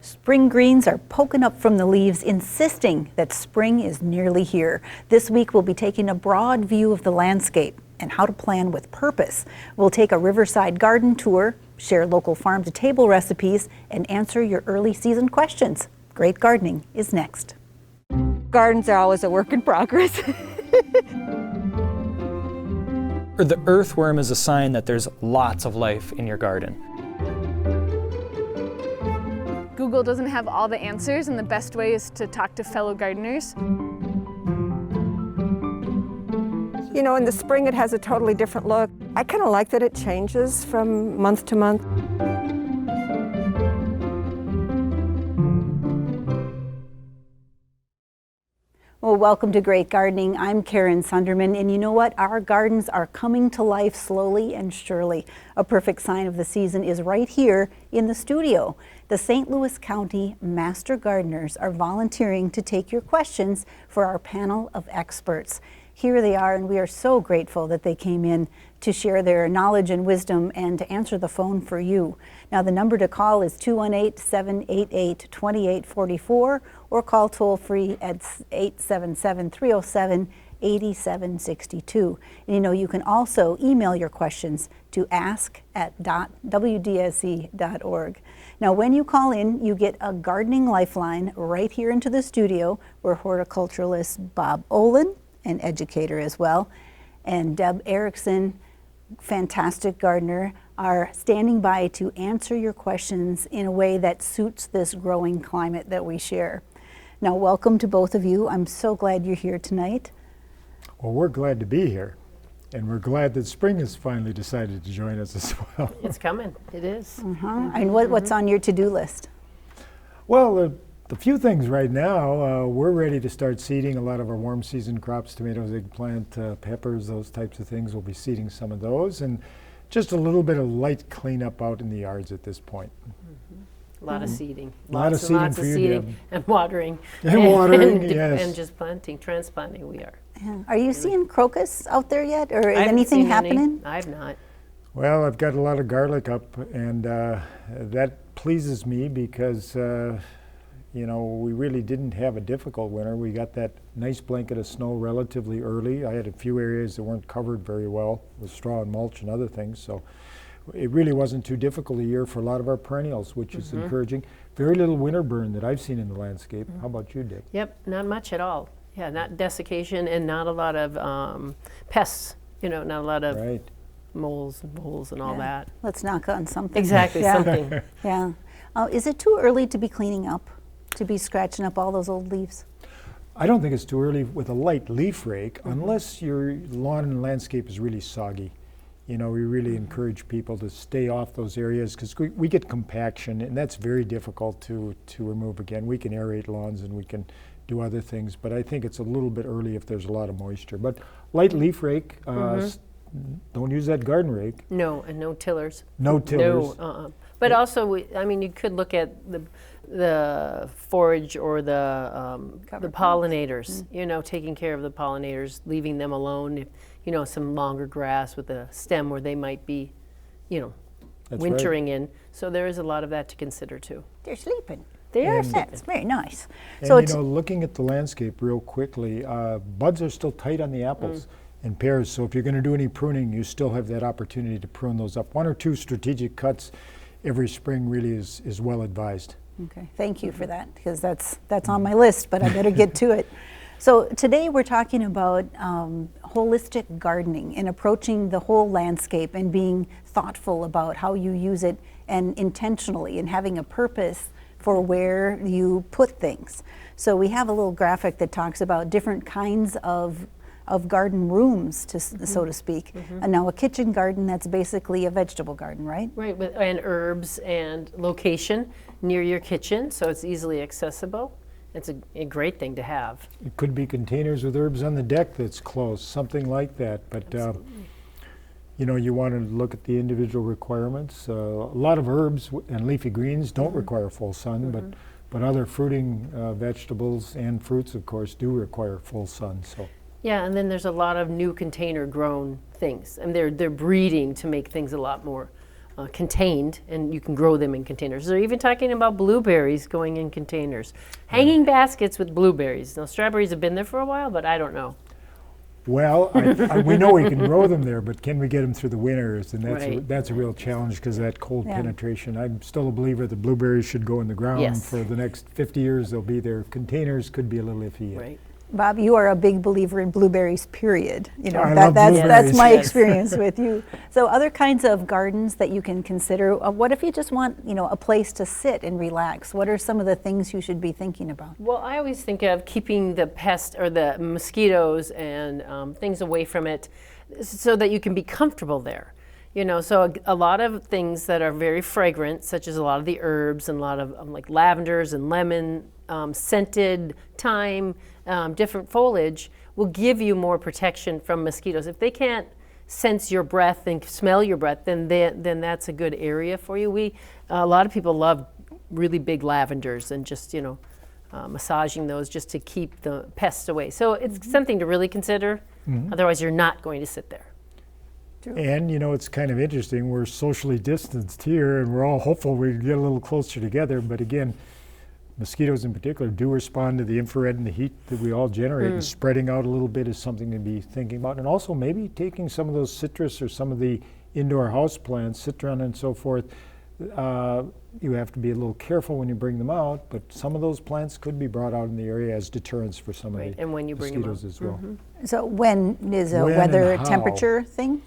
Spring greens are poking up from the leaves, insisting that spring is nearly here. This week we'll be taking a broad view of the landscape and how to plan with purpose. We'll take a riverside garden tour, share local farm-to-table recipes, and answer your early season questions. Great gardening is next. Gardens are always a work in progress. The earthworm is a sign that there's lots of life in your garden. Google doesn't have all the answers, and the best way is to talk to fellow gardeners. You know, in the spring it has a totally different look. I kind of like that it changes from month to month. Well, welcome to Great Gardening. I'm Karen Sunderman, and you know what? Our gardens are coming to life slowly and surely. A perfect sign of the season is right here in the studio. The St. Louis County Master Gardeners are volunteering to take your questions for our panel of experts. Here they are, and we are so grateful that they came in to share their knowledge and wisdom and to answer the phone for you. Now, the number to call is 218-788-2844 or call toll-free at 877-307-8762. And you know, you can also email your questions to ask@wdse.org. Now, when you call in, you get a gardening lifeline right here into the studio where horticulturalist Bob Olin, an educator as well, and Deb Erickson, fantastic gardener, are standing by to answer your questions in a way that suits this growing climate that we share. Now, welcome to both of you. I'm so glad you're here tonight. Well, we're glad to be here, and we're glad that spring has finally decided to join us as well. It's coming. It is. And what's on your to-do list? Well, the few things right now, we're ready to start seeding a lot of our warm season crops, tomatoes, eggplant, peppers, those types of things. We'll be seeding some of those, and just a little bit of light cleanup out in the yards at this point. A lot of seeding. Lots of seeding and watering. And watering, yes. And just planting, transplanting, we are. Yeah. Are you seeing crocus out there yet, or is I haven't anything seen happening? I have not. Well, I've got a lot of garlic up, and that pleases me because you know, we really didn't have a difficult winter. We got that nice blanket of snow relatively early. I had a few areas that weren't covered very well with straw and mulch and other things, so it really wasn't too difficult a year for a lot of our perennials, which is encouraging. Very little winter burn that I've seen in the landscape. How about you, Dick? Yep, not much at all. Yeah, not desiccation and not a lot of pests, you know, not a lot of moles and all that. Let's knock on something. Exactly, something. Yeah. Is it too early to be cleaning up, to be scratching up all those old leaves? I don't think it's too early with a light leaf rake, unless your lawn and landscape is really soggy. You know, we really encourage people to stay off those areas because we get compaction, and that's very difficult to remove again. We can aerate lawns and we can do other things, but I think it's a little bit early if there's a lot of moisture. But light leaf rake, don't use that garden rake. No, and no tillers. No tillers. No, But also, I mean, you could look at the forage or the pollinators, you know, taking care of the pollinators, leaving them alone. If, you know, some longer grass with a stem where they might be, you know, wintering in. So there is a lot of that to consider too. They're sleeping. They are sleeping. That's very nice. And So you know, looking at the landscape real quickly, buds are still tight on the apples and pears. So if you're going to do any pruning, you still have that opportunity to prune those up. 1 or 2 strategic cuts every spring really is well advised. Okay, thank you for that, because that's on my list, but I better get to it. So today we're talking about holistic gardening and approaching the whole landscape and being thoughtful about how you use it and intentionally and having a purpose for where you put things. So we have a little graphic that talks about different kinds of garden rooms, so to speak. And now a kitchen garden, that's basically a vegetable garden, right? Right, and herbs and location near your kitchen, so it's easily accessible. It's a great thing to have. It could be containers with herbs on the deck that's close, something like that. But you know, you want to look at the individual requirements. A lot of herbs and leafy greens don't require full sun, but other fruiting vegetables and fruits, of course, do require full sun. So. Yeah, and then there's a lot of new container grown things, and they're breeding to make things a lot more contained, and you can grow them in containers. They're even talking about blueberries going in containers. Hanging baskets with blueberries. Now, strawberries have been there for a while, but I don't know. Well, we know we can grow them there, but can we get them through the winters? And Right. that's a real challenge because of that cold Yeah. penetration. I'm still a believer that blueberries should go in the ground Yes. for the next 50 years. They'll be there. Containers could be a little iffy yet. Right. Bob, you are a big believer in blueberries, period. You know, I love that's blueberries. my Yes. experience with you. So other kinds of gardens that you can consider, what if you just want, a place to sit and relax? What are some of the things you should be thinking about? Well, I always think of keeping the pest or the mosquitoes and things away from it so that you can be comfortable there. So a lot of things that are very fragrant, such as a lot of the herbs and a lot of like lavenders and lemon, scented thyme, different foliage will give you more protection from mosquitoes. If they can't sense your breath and smell your breath, then that's a good area for you. A lot of people love really big lavenders and just massaging those just to keep the pests away. So it's something to really consider. Otherwise, you're not going to sit there. And it's kind of interesting. We're socially distanced here, and we're all hopeful we get a little closer together. But again, mosquitoes in particular do respond to the infrared and the heat that we all generate, and spreading out a little bit is something to be thinking about. And also maybe taking some of those citrus or some of the indoor house plants, citron and so forth. You have to be a little careful when you bring them out, but some of those plants could be brought out in the area as deterrents for some Right, of the and when you bring them out. mosquitoes as well. So when is a When and weather how? temperature thing?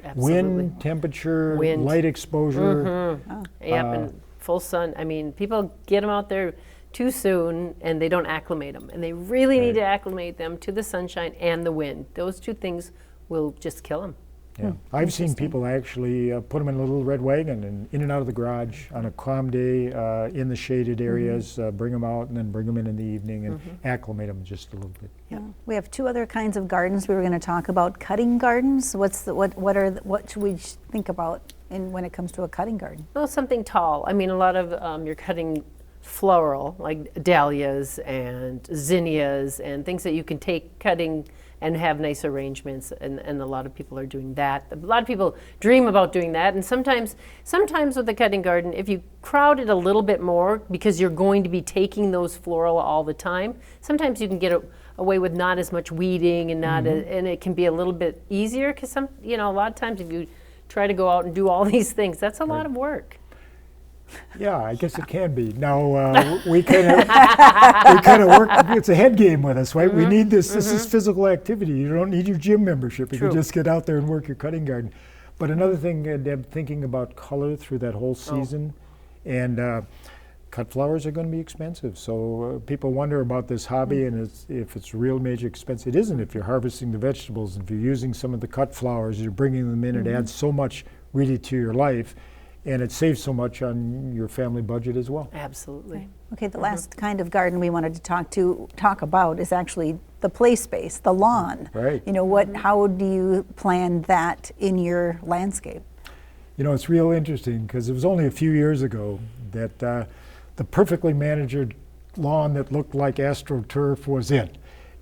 Absolutely. Wind, temperature, Wind. light exposure. Yep, and full sun. I mean, people get them out there too soon and they don't acclimate them. And they really need to acclimate them to the sunshine and the wind. Those two things will just kill them. Yeah. I've seen people actually put them in a little red wagon and in and out of the garage on a calm day in the shaded areas, bring them out and then bring them in the evening and acclimate them just a little bit. We have two other kinds of gardens we were going to talk about. Cutting gardens. What should we think about when it comes to a cutting garden? Well, something tall. I mean, a lot of you're cutting floral, like dahlias and zinnias and things that you can take cutting and have nice arrangements, and a lot of people are doing that. A lot of people dream about doing that, and sometimes with the cutting garden, if you crowd it a little bit more, because you're going to be taking those floral all the time, sometimes you can get away with not as much weeding and and it can be a little bit easier, because a lot of times if you try to go out and do all these things, that's a lot of work. Yeah, I guess it can be. Now, we kind of work, it's a head game with us, right? We need this. This is physical activity. You don't need your gym membership. You can just get out there and work your cutting garden. But another thing, Deb, thinking about color through that whole season, and cut flowers are going to be expensive. So people wonder about this hobby and if it's real major expense. It isn't if you're harvesting the vegetables, and if you're using some of the cut flowers, you're bringing them in. It adds so much really to your life. And it saves so much on your family budget as well. Absolutely. Okay, the last kind of garden we wanted to talk about is actually the play space, the lawn. Right. How do you plan that in your landscape? It's real interesting because it was only a few years ago that the perfectly manicured lawn that looked like AstroTurf was in.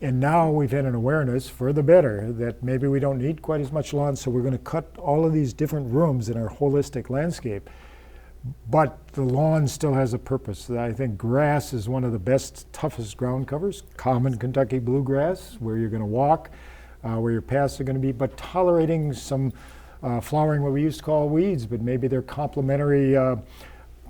And now we've had an awareness, for the better, that maybe we don't need quite as much lawn, so we're going to cut all of these different rooms in our holistic landscape. But the lawn still has a purpose. I think grass is one of the best, toughest ground covers. Common Kentucky bluegrass, where you're going to walk, where your paths are going to be, but tolerating some flowering, what we used to call weeds, but maybe they're complementary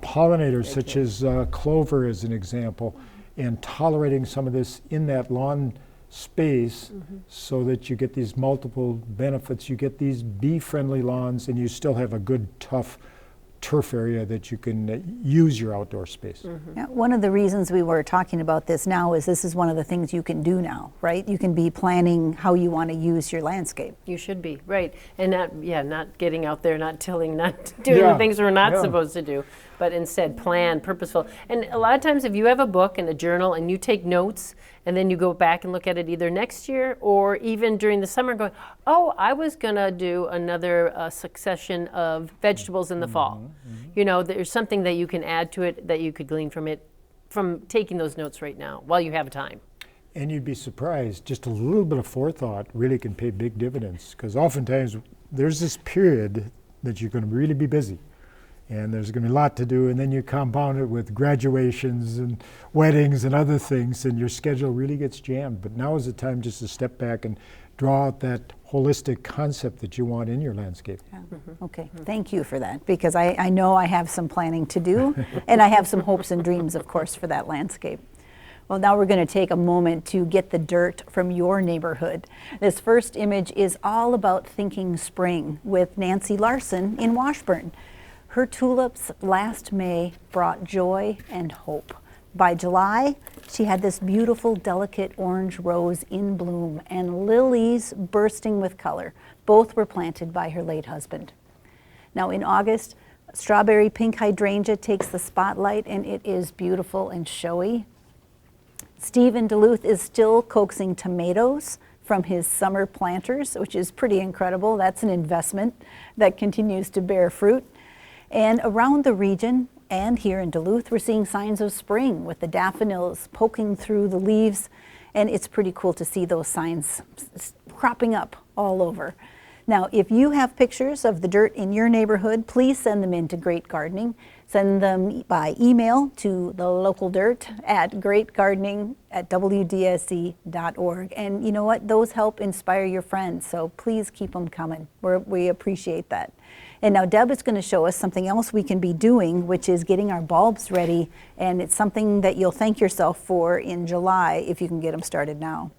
pollinators, such as clover as an example, and tolerating some of this in that lawn space so that you get these multiple benefits. You get these bee-friendly lawns and you still have a good, tough turf area that you can use your outdoor space. Yeah, one of the reasons we were talking about this now is this is one of the things you can do now, right? You can be planning how you want to use your landscape. You should be, right. And not getting out there, not tilling, not doing the things we're not supposed to do, but instead plan, purposeful. And a lot of times if you have a book and a journal and you take notes and then you go back and look at it either next year or even during the summer going, oh, I was gonna do another succession of vegetables in the fall. There's something that you can add to it that you could glean from it, from taking those notes right now while you have time. And you'd be surprised, just a little bit of forethought really can pay big dividends, because oftentimes there's this period that you're going to really be busy. and there's going to be a lot to do, and then you compound it with graduations and weddings and other things, and your schedule really gets jammed. But now is the time just to step back and draw out that holistic concept that you want in your landscape. Yeah. Okay, thank you for that, because I know I have some planning to do, and I have some hopes and dreams, of course, for that landscape. Well, now we're going to take a moment to get the dirt from your neighborhood. This first image is all about thinking spring with Nancy Larson in Washburn. Her tulips last May brought joy and hope. By July, she had this beautiful, delicate orange rose in bloom and lilies bursting with color. Both were planted by her late husband. Now in August, strawberry pink hydrangea takes the spotlight, and it is beautiful and showy. Steve in Duluth is still coaxing tomatoes from his summer planters, which is pretty incredible. That's an investment that continues to bear fruit. And around the region and here in Duluth, we're seeing signs of spring with the daffodils poking through the leaves, and it's pretty cool to see those signs cropping up all over. Now, if you have pictures of the dirt in your neighborhood, please send them in to Great Gardening. Send them by email to the local dirt at greatgardening@wdse.org. And you know what? Those help inspire your friends, so please keep them coming. We appreciate that. And now Deb is going to show us something else we can be doing, which is getting our bulbs ready. And it's something that you'll thank yourself for in July if you can get them started now.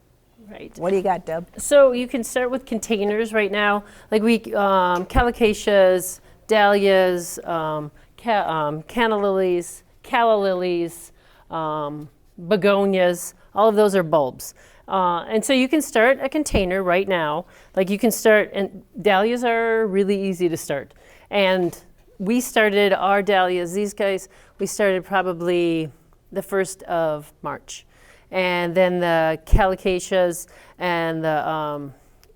Right. What do you got, Deb? So you can start with containers right now, like calocasias, dahlias, canna lilies, calla lilies, begonias. All of those are bulbs. And so you can start a container right now. Like you can start, and dahlias are really easy to start. And we started our dahlias, these guys, we started probably the 1st of March. And then the calocasias and the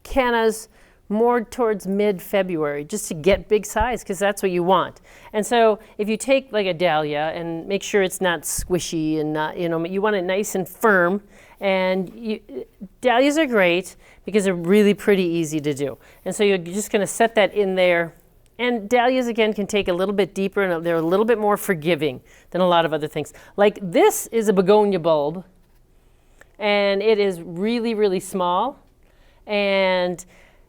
cannas more towards mid-February, just to get big size, because that's what you want. And so if you take like a dahlia and make sure it's not squishy and not, you want it nice and firm. And dahlias are great because they're really pretty easy to do. And so you're just going to set that in there. And dahlias, again, can take a little bit deeper, and they're a little bit more forgiving than a lot of other things. Like this is a begonia bulb, and it is really, really small. And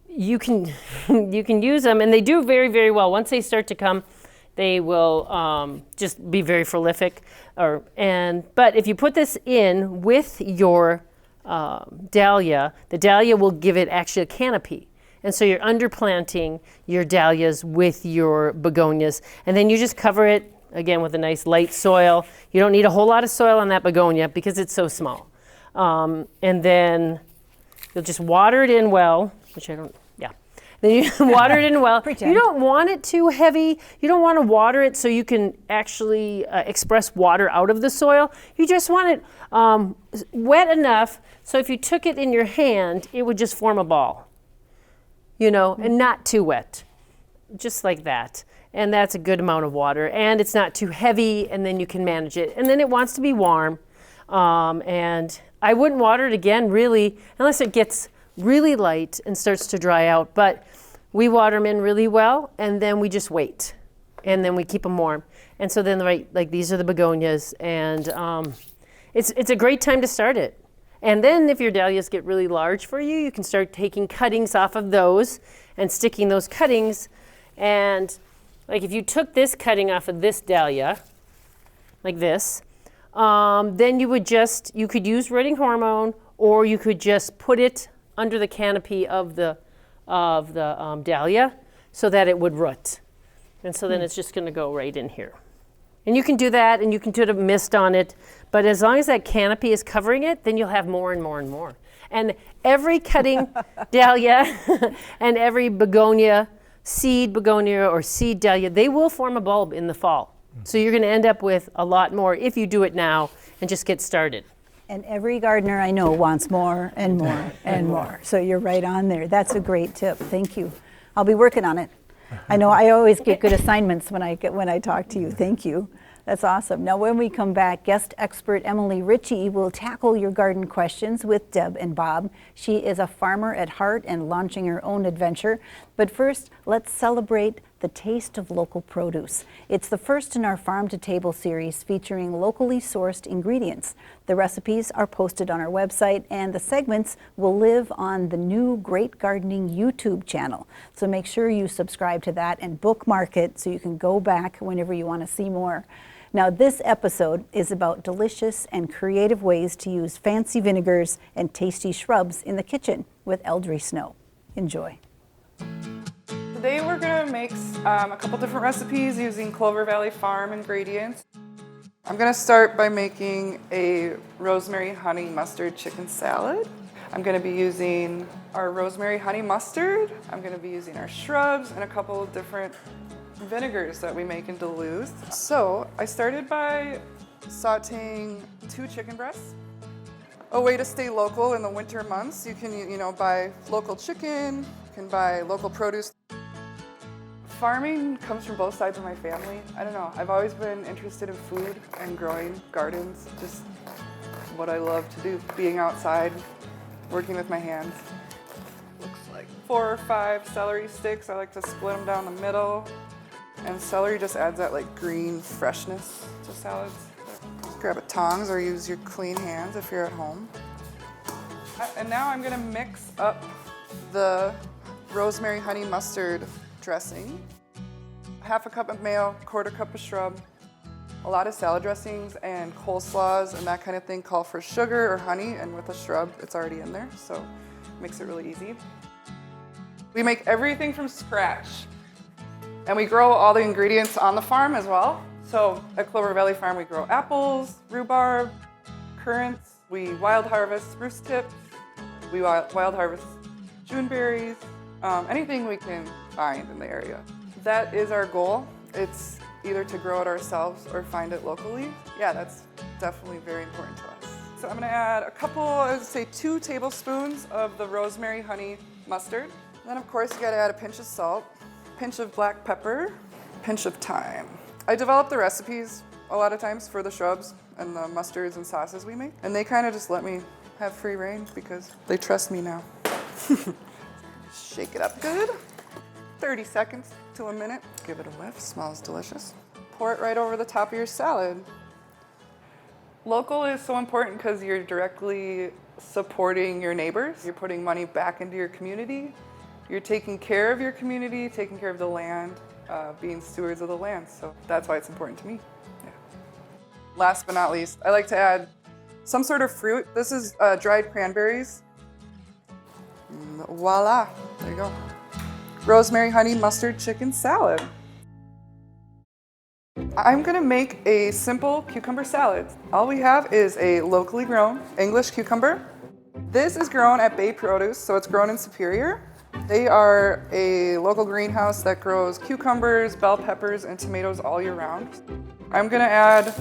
you can use them, and they do very, very well. Once they start to come, they will just be very prolific. But if you put this in with your dahlia, the dahlia will give it actually a canopy. And so you're underplanting your dahlias with your begonias. And then you just cover it, again, with a nice light soil. You don't need a whole lot of soil on that begonia because it's so small. And then you'll just water it in well, which I don't, yeah. Then you water it in well. You don't want it too heavy. You don't want to water it so you can actually express water out of the soil. You just want it wet enough so if you took it in your hand, it would just form a ball, and not too wet, just like that. And that's a good amount of water. And it's not too heavy, and then you can manage it. And then it wants to be warm. And I wouldn't water it again, really, unless it gets really light and starts to dry out. But we water them in really well, and then we just wait. And then we keep them warm. And so then, like these are the begonias. And it's a great time to start it. And then if your dahlias get really large for you, you can start taking cuttings off of those and sticking those cuttings. And like if you took this cutting off of this dahlia, like this, then you could use rooting hormone, or you could just put it under the canopy of the dahlia so that it would root. And so then it's just going to go right in here. And you can do that, and you can put a mist on it. But as long as that canopy is covering it, then you'll have more and more and more. And every cutting dahlia and every seed begonia or seed dahlia, they will form a bulb in the fall. So you're going to end up with a lot more if you do it now and just get started. And every gardener I know wants more and more and more. So you're right on there. That's a great tip. Thank you. I'll be working on it. I know I always get good assignments when I talk to you. Thank you. That's awesome. Now when we come back, guest expert Emily Ritchie will tackle your garden questions with Deb and Bob. She is a farmer at heart and launching her own adventure. But first, let's celebrate The Taste of Local Produce. It's the first in our Farm to Table series featuring locally sourced ingredients. The recipes are posted on our website, and the segments will live on the new Great Gardening YouTube channel. So make sure you subscribe to that and bookmark it so you can go back whenever you want to see more. Now, this episode is about delicious and creative ways to use fancy vinegars and tasty shrubs in the kitchen with Eldri Snow. Enjoy. Today we're going to make a couple different recipes using Clover Valley Farm ingredients. I'm going to start by making a rosemary honey mustard chicken salad. I'm going to be using our rosemary honey mustard. I'm going to be using our shrubs and a couple of different vinegars that we make in Duluth. So I started by sauteing 2 chicken breasts. A way to stay local in the winter months, you can buy local chicken, you can buy local produce. Farming comes from both sides of my family. I don't know, I've always been interested in food and growing gardens, just what I love to do, being outside, working with my hands. Looks like 4 or 5 celery sticks. I like to split them down the middle. And celery just adds that like green freshness to salads. Just grab a tongs or use your clean hands if you're at home. And now I'm gonna mix up the rosemary honey mustard dressing. 1/2 cup of mayo, 1/4 cup of shrub. A lot of salad dressings and coleslaws and that kind of thing call for sugar or honey, and with a shrub, it's already in there, so it makes it really easy. We make everything from scratch, and we grow all the ingredients on the farm as well. So at Clover Valley Farm, we grow apples, rhubarb, currants, we wild harvest spruce tips, we wild harvest June berries, anything we can find in the area. That is our goal. It's either to grow it ourselves or find it locally. Yeah, that's definitely very important to us. So I'm gonna add a couple, I would say 2 tablespoons of the rosemary honey mustard. And then of course you gotta add a pinch of salt, pinch of black pepper, pinch of thyme. I develop the recipes a lot of times for the shrubs and the mustards and sauces we make, and they kind of just let me have free reign because they trust me now. Shake it up good. 30 seconds to a minute. Give it a whiff, smells delicious. Pour it right over the top of your salad. Local is so important because you're directly supporting your neighbors. You're putting money back into your community. You're taking care of your community, taking care of the land, being stewards of the land. So that's why it's important to me. Yeah. Last but not least, I like to add some sort of fruit. This is dried cranberries. Voila, there you go. Rosemary honey mustard chicken salad. I'm gonna make a simple cucumber salad. All we have is a locally grown English cucumber. This is grown at Bay Produce, so it's grown in Superior. They are a local greenhouse that grows cucumbers, bell peppers, and tomatoes all year round. I'm gonna add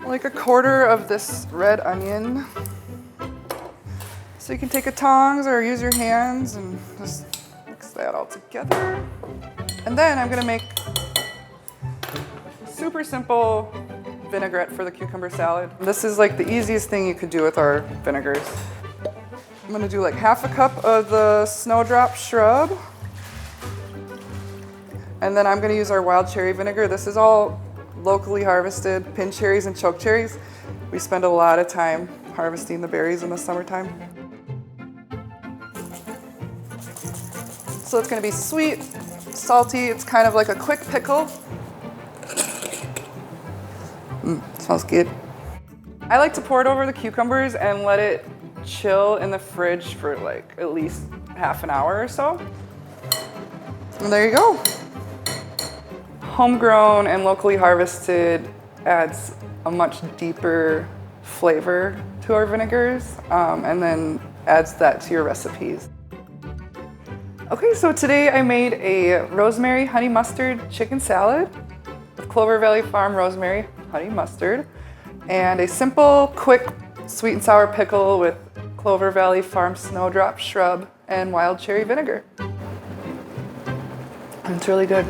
like 1/4 of this red onion. So you can take a tongs or use your hands and just mix that all together. And then I'm gonna make a super simple vinaigrette for the cucumber salad. This is like the easiest thing you could do with our vinegars. I'm gonna do like 1/2 cup of the snowdrop shrub. And then I'm gonna use our wild cherry vinegar. This is all locally harvested pin cherries and choke cherries. We spend a lot of time harvesting the berries in the summertime. So it's gonna be sweet, salty. It's kind of like a quick pickle. Smells good. I like to pour it over the cucumbers and let it chill in the fridge for like at least 1/2 an hour or so. And there you go. Homegrown and locally harvested adds a much deeper flavor to our vinegars, and then adds that to your recipes. Okay, so today I made a rosemary honey mustard chicken salad with Clover Valley Farm rosemary honey mustard, and a simple, quick, sweet and sour pickle with Clover Valley Farm snowdrop shrub and wild cherry vinegar. And it's really good.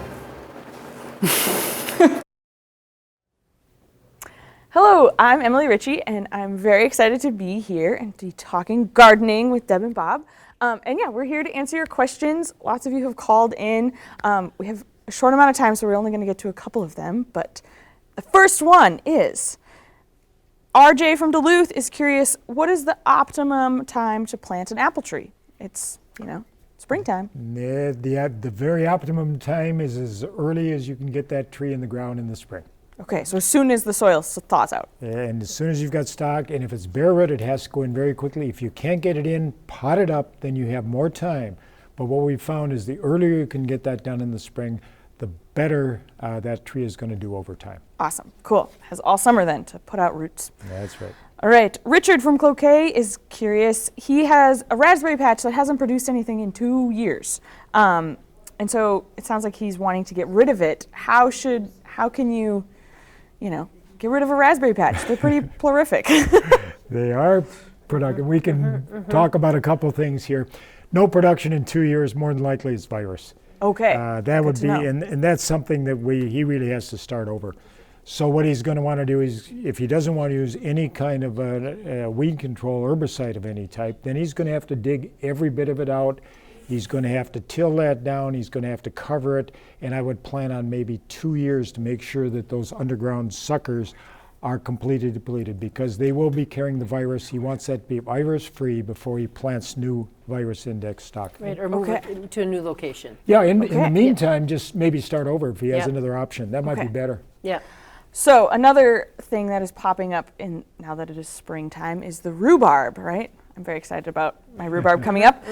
Hello, I'm Emily Ritchie, and I'm very excited to be here and to be talking gardening with Deb and Bob. And yeah, we're here to answer your questions. Lots of you have called in. We have a short amount of time, so we're only going to get to a couple of them. But the first one is RJ from Duluth is curious, what is the optimum time to plant an apple tree? It's, springtime. The very optimum time is as early as you can get that tree in the ground in the spring. Okay, so as soon as the soil thaws out. And as soon as you've got stock, and if it's bare root, it has to go in very quickly. If you can't get it in, pot it up, then you have more time. But what we've found is the earlier you can get that done in the spring, the better that tree is going to do over time. Awesome, cool. Has all summer then to put out roots. That's right. All right, Richard from Cloquet is curious. He has a raspberry patch that hasn't produced anything in 2 years. And so it sounds like he's wanting to get rid of it. How can you, get rid of a raspberry patch? They're pretty prolific. They are productive. We can talk about a couple things here. No production in 2 years, more than likely it's virus. Okay. That would be, and that's something that he really has to start over. So what he's going to want to do is, if he doesn't want to use any kind of a weed control herbicide of any type, then he's going to have to dig every bit of it out. He's going to have to till that down. He's going to have to cover it. And I would plan on maybe 2 years to make sure that those underground suckers are completely depleted, because they will be carrying the virus. He wants that to be virus-free before he plants new virus index stock. Right, or move it to a new location. Yeah, in the meantime, just maybe start over if he has another option. That might be better. Yeah. So another thing that is popping up now that it is springtime is the rhubarb, right? I'm very excited about my rhubarb coming up.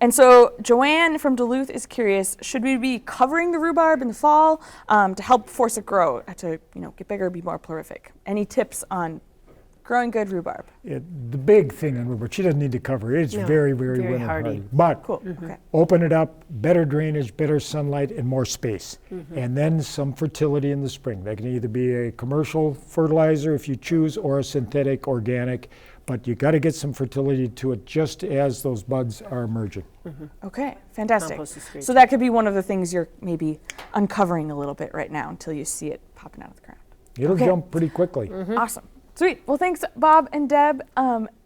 And so Joanne from Duluth is curious, should we be covering the rhubarb in the fall to help force it grow, to get bigger, be more prolific? Any tips on growing good rhubarb? The big thing on rhubarb, she doesn't need to cover it. It's very, very winter hardy. But open it up, better drainage, better sunlight, and more space. And then some fertility in the spring. That can either be a commercial fertilizer if you choose, or a synthetic organic. But you got to get some fertility to it just as those buds are emerging. Okay, fantastic. Compost is great. So that could be one of the things you're maybe uncovering a little bit right now until you see it popping out of the ground. It'll jump pretty quickly. Awesome. Sweet. Well, thanks, Bob and Deb.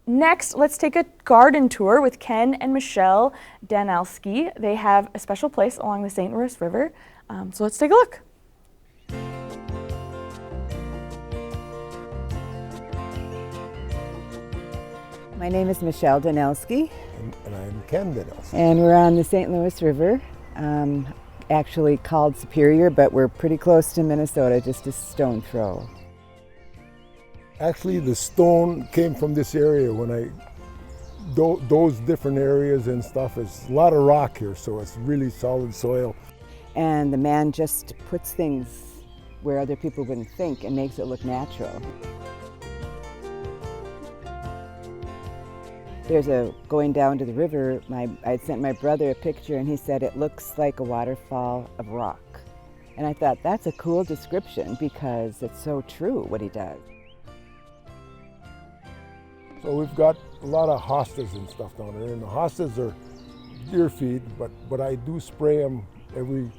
Next, let's take a garden tour with Ken and Michelle Danelski. They have a special place along the St. Louis River. So let's take a look. My name is Michelle Danelski. And I'm Ken Danelski. And we're on the St. Louis River, actually called Superior, but we're pretty close to Minnesota, just a stone throw. Actually, the stone came from this area when those different areas and stuff. It's a lot of rock here, so it's really solid soil. And the man just puts things where other people wouldn't think and makes it look natural. Going down to the river, I sent my brother a picture and he said it looks like a waterfall of rock. And I thought that's a cool description because it's so true what he does. So we've got a lot of hostas and stuff down there, and the hostas are deer feed, but I do spray them every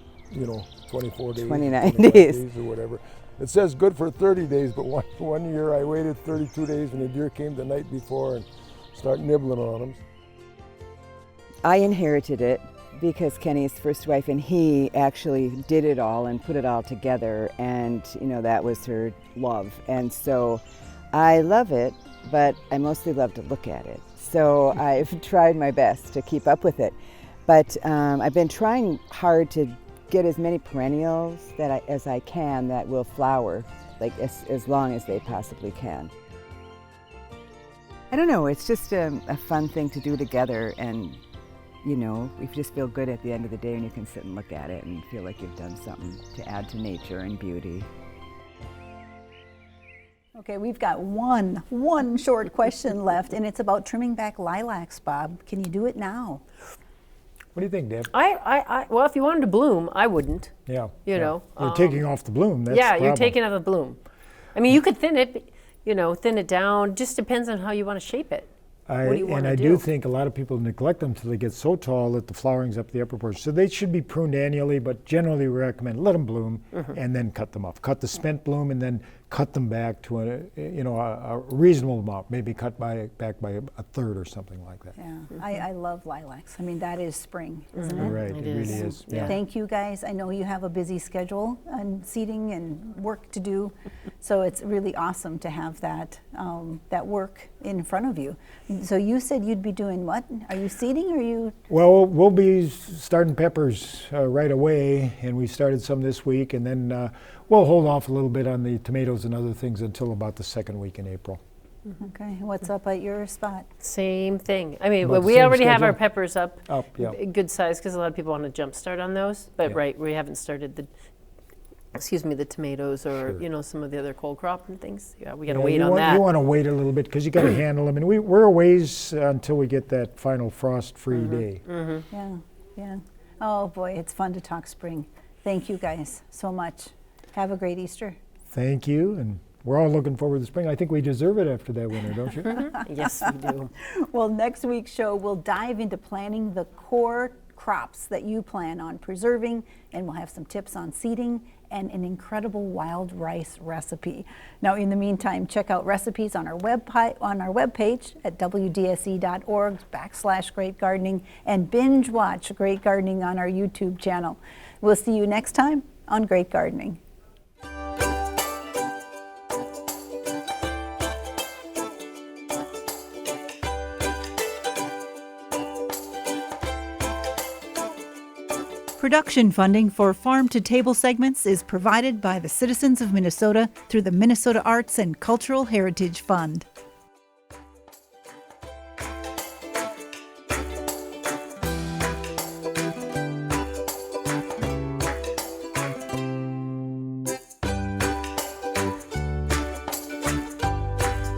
24 days, 29 days or whatever. It says good for 30 days, but one year I waited 32 days and the deer came the night before and started nibbling on them. I inherited it because Kenny's first wife and he actually did it all and put it all together, and that was her love. And so I love it, but I mostly love to look at it. So I've tried my best to keep up with it. But I've been trying hard to get as many perennials as I can that will flower, like as long as they possibly can. I don't know, it's just a fun thing to do together, and you just feel good at the end of the day when you can sit and look at it and feel like you've done something to add to nature and beauty. Okay, we've got one short question left, and it's about trimming back lilacs, Bob. Can you do it now? What do you think, Deb? Well, if you wanted to bloom, I wouldn't. Yeah. You're taking off the bloom. That's the problem. You're taking off the bloom. I mean, you could thin it down. Just depends on how you want to shape it. What do you want to do? I do think a lot of people neglect them until they get so tall that the flowering's up the upper portion. So they should be pruned annually, but generally we recommend let them bloom and then cut them off. Cut the spent bloom and then cut them back to a reasonable amount, maybe cut back by a third or something like that. Yeah, I love lilacs. I mean, that is spring, isn't it? Right, it really is. Yeah. Thank you guys. I know you have a busy schedule and seating and work to do, so it's really awesome to have that that work in front of you. So you said you'd be doing what? Are you seeding or are you? Well, we'll be starting peppers right away, and we started some this week, and then we'll hold off a little bit on the tomatoes and other things until about the second week in April. Okay, what's up at your spot? Same thing. I mean, About the we same already have our schedule? peppers up, Yeah. good size, because a lot of people want to jumpstart on those. But Yeah. right, we haven't started the tomatoes or Sure. some of the other cold crop and things. Yeah, we got to Yeah, wait you on want, that. You want to wait a little bit because you got to handle them, and we're a ways until we get that final frost-free day. Yeah, yeah. Oh boy, it's fun to talk spring. Thank you guys so much. Have a great Easter. Thank you, and we're all looking forward to spring. I think we deserve it after that winter, don't you? Yes, we do. Well, next week's show, we'll dive into planting the core crops that you plan on preserving, and we'll have some tips on seeding and an incredible wild rice recipe. Now, in the meantime, check out recipes on our webpage at WDSE.org/Great Gardening and binge watch Great Gardening on our YouTube channel. We'll see you next time on Great Gardening. Production funding for Farm to Table segments is provided by the citizens of Minnesota through the Minnesota Arts and Cultural Heritage Fund.